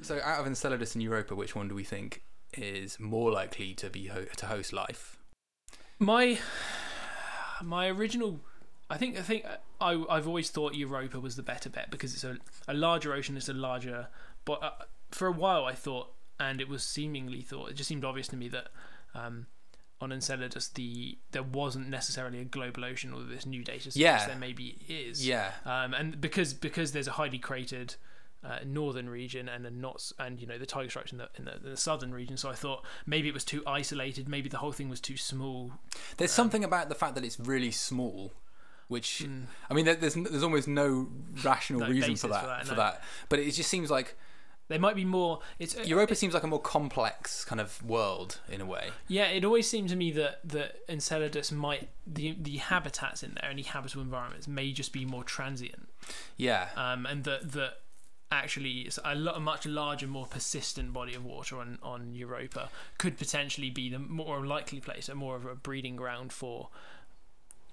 So out of Enceladus and Europa, which one do we think is more likely to be to host life? My original, I've always thought Europa was the better bet because it's a larger ocean. It's a larger, but for a while I thought, and it just seemed obvious to me that on Enceladus there wasn't necessarily a global ocean, although this new data suggests there maybe is. Yeah. And because there's a highly cratered northern region and the tiger stripes in the southern region, so I thought maybe it was too isolated, maybe the whole thing was too small. There's something about the fact that it's really small, which I mean, there's almost no rational reason for that. But it just seems like there might be more. Europa seems like a more complex kind of world in a way. Yeah, it always seemed to me that Enceladus the habitats in there and the habitable environments may just be more transient. Yeah. And that actually it's a much larger, more persistent body of water on Europa could potentially be the more likely place, more of a breeding ground for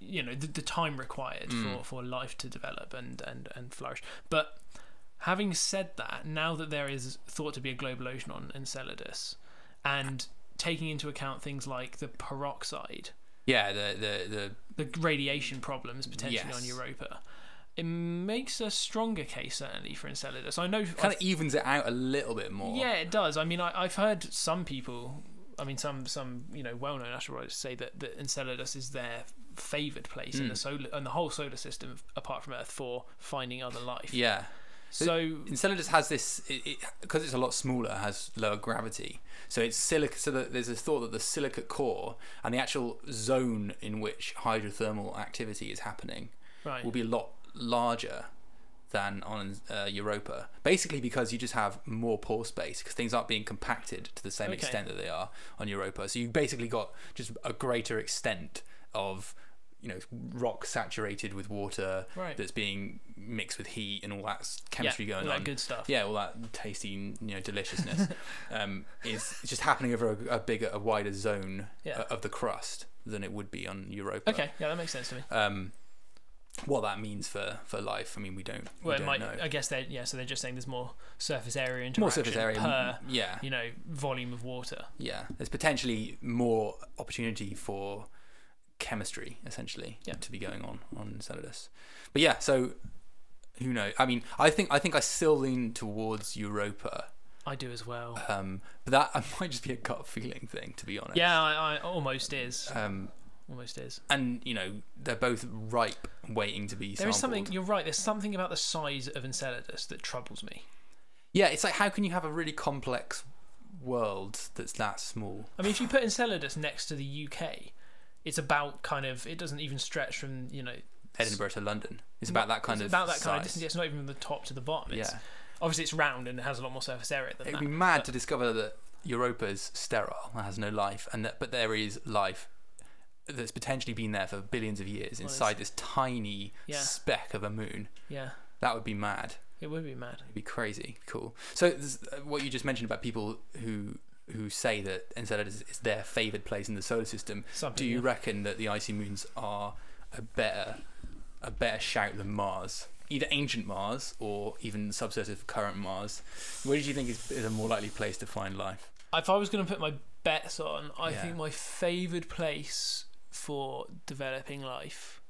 the time required for life to develop and flourish. But having said that, now that there is thought to be a global ocean on Enceladus, and taking into account things like the peroxide, the radiation problems potentially on Europa, it makes a stronger case certainly for Enceladus. I know kind of evens it out a little bit more. Yeah, it does. I mean, I've heard some people, some well-known astrologers say that Enceladus is their favoured place in the whole solar system apart from Earth for finding other life. Yeah. So Enceladus has this, because it's a lot smaller, has lower gravity. So it's silica. So there's a thought that the silicate core and the actual zone in which hydrothermal activity is happening will be a lot larger than on Europa. Basically, because you just have more pore space because things aren't being compacted to the same extent that they are on Europa. So you basically got just a greater extent of rock saturated with water that's being mixed with heat and all that chemistry going on. All that good stuff. Yeah, all that tasty, deliciousness is just happening over a wider zone of the crust than it would be on Europa. Okay, yeah, that makes sense to me. What that means for life, I mean, we don't know. I guess so they're just saying there's more surface area interaction per volume of water. Yeah, there's potentially more opportunity for chemistry essentially to be going on Enceladus. But yeah, so who knows? I mean, I think I still lean towards Europa. I do as well. But that might just be a gut feeling thing, to be honest. Yeah, I almost is. Almost is. And they're both ripe, waiting to be sampled. There is something. You're right. There's something about the size of Enceladus that troubles me. Yeah, it's like, how can you have a really complex world that's that small? I mean, if you put Enceladus next to the UK, it's about it doesn't even stretch from Edinburgh to London. It's about that kind of distance. It's not even from the top to the bottom. Obviously it's round and it has a lot more surface area than that. It'd be mad to discover that Europa is sterile and has no life, but there is life that's potentially been there for billions of years inside this tiny speck of a moon. Yeah, that would be mad. It would be mad. It'd be crazy. Cool. So what you just mentioned about people who say that Enceladus is their favoured place in the solar system, do you reckon that the icy moons are a better shout than Mars? Either ancient Mars or even subsurface current Mars. Where do you think is a more likely place to find life? If I was going to put my bets on, I think my favoured place for developing life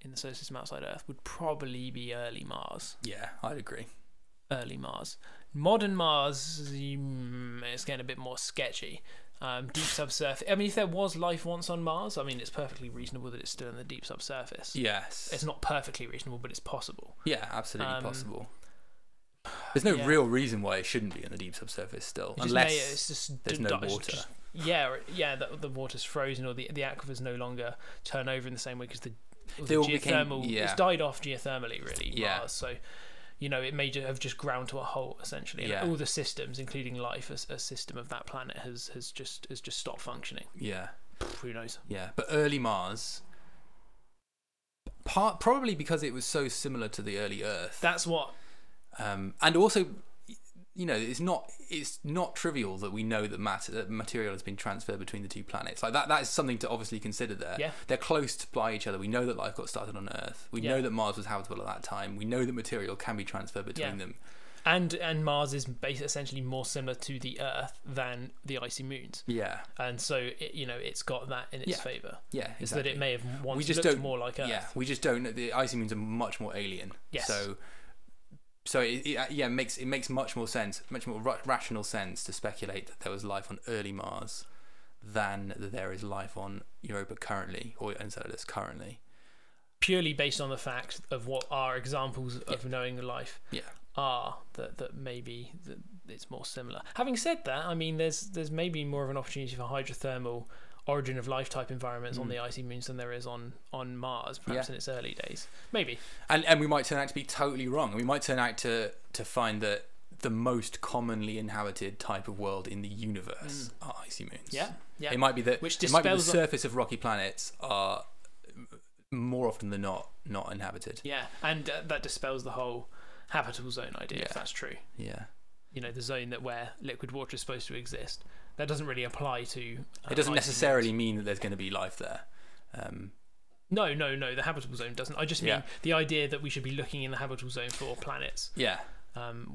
in the solar system outside Earth would probably be early Mars. Yeah, I'd agree. Early Mars. Modern Mars, it's getting a bit more sketchy. Deep subsurface. I mean, if there was life once on Mars, I mean, it's perfectly reasonable that it's still in the deep subsurface. Yes. It's not perfectly reasonable, but it's possible. Yeah, absolutely possible. There's no real reason why it shouldn't be in the deep subsurface still, unless there's no water. The water's frozen or the aquifers no longer turn over in the same way because the geothermal it's died off geothermally really. Mars, so it may have just ground to a halt essentially, and all the systems, including life, a system of that planet has just stopped functioning. Yeah, who knows? Yeah, but early Mars, probably because it was so similar to the early Earth. That's what. And also, it's not trivial that we know that material has been transferred between the two planets. Like that is something to obviously consider there. Yeah. They're close by each other. We know that life got started on Earth. We know that Mars was habitable at that time. We know that material can be transferred between them. And Mars is essentially more similar to the Earth than the icy moons. Yeah. And so it's got that in its favour. Yeah, Is that it may have once just looked don't, more like Earth. Yeah, we just don't. The icy moons are much more alien. Yes. So it makes much more sense, much more rational sense to speculate that there was life on early Mars than that there is life on Europa currently, or Enceladus currently. Purely based on the fact of what our examples of knowing life are, that maybe that it's more similar. Having said that, I mean, there's maybe more of an opportunity for hydrothermal origin of life type environments on the icy moons than there is on Mars, perhaps in its early days. Maybe. And we might turn out to be totally wrong. We might turn out to find that the most commonly inhabited type of world in the universe are icy moons. Yeah. It might be that the surface of rocky planets are more often than not inhabited. Yeah, and that dispels the whole habitable zone idea, if that's true. Yeah. The zone where liquid water is supposed to exist. That doesn't really apply to... it doesn't necessarily mean that there's going to be life there. No, the habitable zone doesn't. I just mean the idea that we should be looking in the habitable zone for planets. Yeah.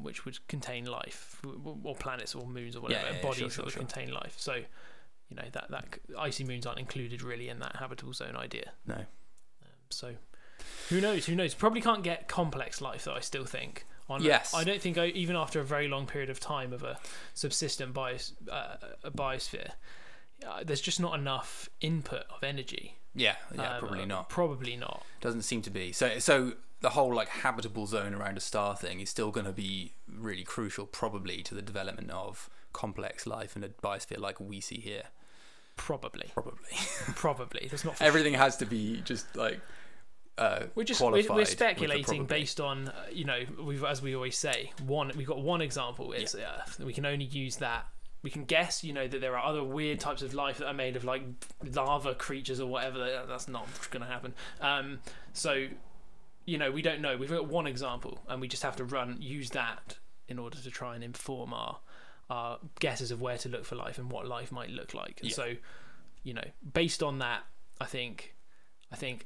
Which would contain life, or planets or moons or whatever, bodies that would contain life. So, that icy moons aren't included really in that habitable zone idea. No. So, who knows? Probably can't get complex life, though, I still think. Yes. I don't think even after a very long period of time of a subsistent biosphere, there's just not enough input of energy. Yeah, probably not. Probably not. Doesn't seem to be. So the whole habitable zone around a star thing is still going to be really crucial, probably, to the development of complex life in a biosphere like we see here. Probably. That's not. Everything has to be just we're speculating based on as we always say, we've got one example. It's Earth. We can only use that. We can guess, that there are other weird types of life that are made of lava creatures or whatever. That's not going to happen. So, we don't know. We've got one example, and we just have to use that in order to try and inform our guesses of where to look for life and what life might look like. And so, based on that, I think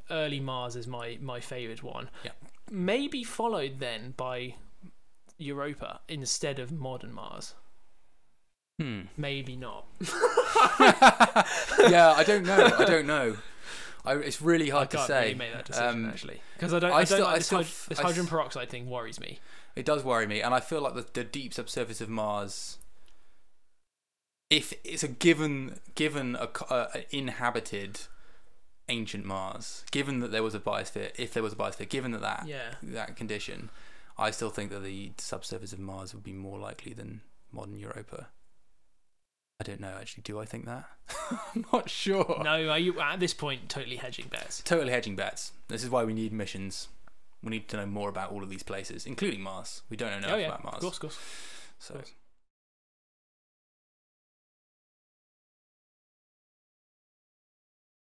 early Mars is my favourite one. Yeah. Maybe followed then by Europa instead of modern Mars. Maybe not. Yeah, I don't know. It's really hard to say. I can't really make that decision actually, because this hydrogen peroxide thing worries me. It does worry me, and I feel like the deep subsurface of Mars, if it's a given an inhabited ancient Mars, given that there was a biosphere, given that condition, I still think that the subsurface of Mars would be more likely than modern Europa. I don't know, actually. Do I think that? I'm not sure. No, are you at this point totally hedging bets? Totally hedging bets. This is why we need missions. We need to know more about all of these places, including Mars. We don't know enough about Mars. Of course. So.